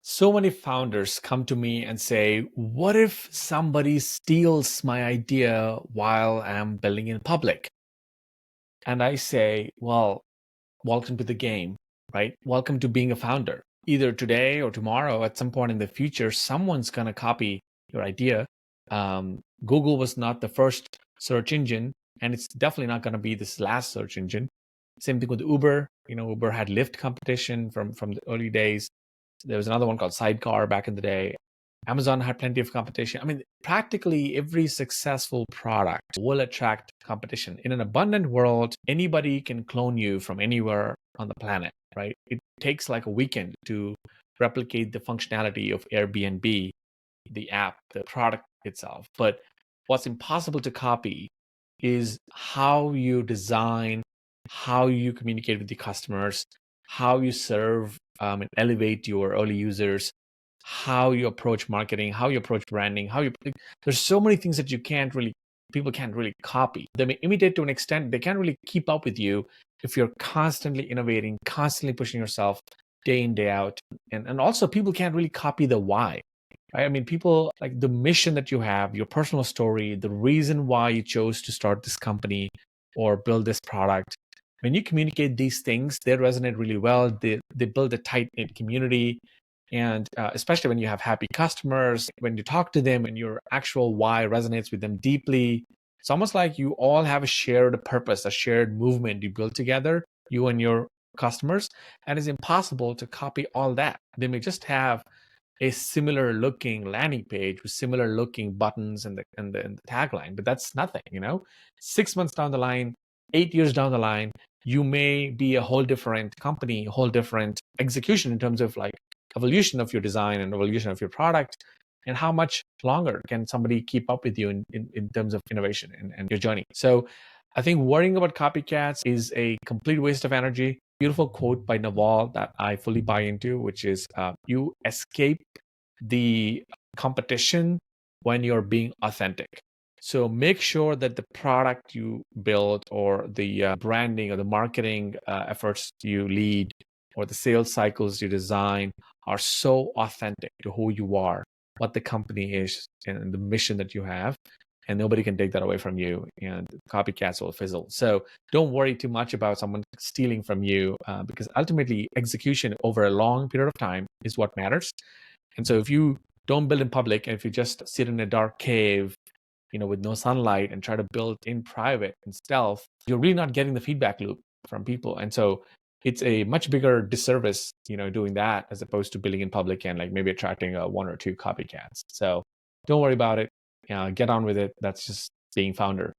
So many founders come to me and say, what if somebody steals my idea while I'm building in public? And I say, well, welcome to the game, right? Welcome to being a founder. Either today or tomorrow, at some point in the future, someone's going to copy your idea. Google was not the first search engine, and it's definitely not going to be this last search engine. Same thing with Uber. Uber had Lyft competition from the early days. There was another one called Sidecar back in the day. Amazon had plenty of competition. I mean, practically every successful product will attract competition. In an abundant world, anybody can clone you from anywhere on the planet, right? It takes like a weekend to replicate the functionality of Airbnb, the app, the product itself. But what's impossible to copy is how you design, how you communicate with the customers, how you serve and elevate your early users, how you approach marketing, how you approach branding, there's so many things that people can't really copy. They may imitate to an extent, they can't really keep up with you if you're constantly innovating, constantly pushing yourself day in, day out. And also people can't really copy the why. Right? I mean, people like the mission that you have, your personal story, the reason why you chose to start this company or build this product. When you communicate these things, they resonate really well. They build a tight knit community. And especially when you have happy customers, when you talk to them and your actual why resonates with them deeply, it's almost like you all have a shared purpose, a shared movement you build together, you and your customers. And it's impossible to copy all that. They may just have a similar looking landing page with similar looking buttons and the tagline, but that's nothing. 6 months down the line, 8 years down the line, you may be a whole different company, a whole different execution in terms of like evolution of your design and evolution of your product. And how much longer can somebody keep up with you in terms of innovation and your journey? So I think worrying about copycats is a complete waste of energy. Beautiful quote by Naval that I fully buy into, which is you escape the competition when you're being authentic. So make sure that the product you build or the branding or the marketing efforts you lead or the sales cycles you design are so authentic to who you are, what the company is, and the mission that you have. And nobody can take that away from you, and copycats will fizzle. So don't worry too much about someone stealing from you, because ultimately execution over a long period of time is what matters. And so if you don't build in public, and if you just sit in a dark cave, with no sunlight and try to build in private and stealth, you're really not getting the feedback loop from people. And so it's a much bigger disservice, doing that as opposed to building in public and like maybe attracting one or two copycats. So don't worry about it. Get on with it. That's just being founder.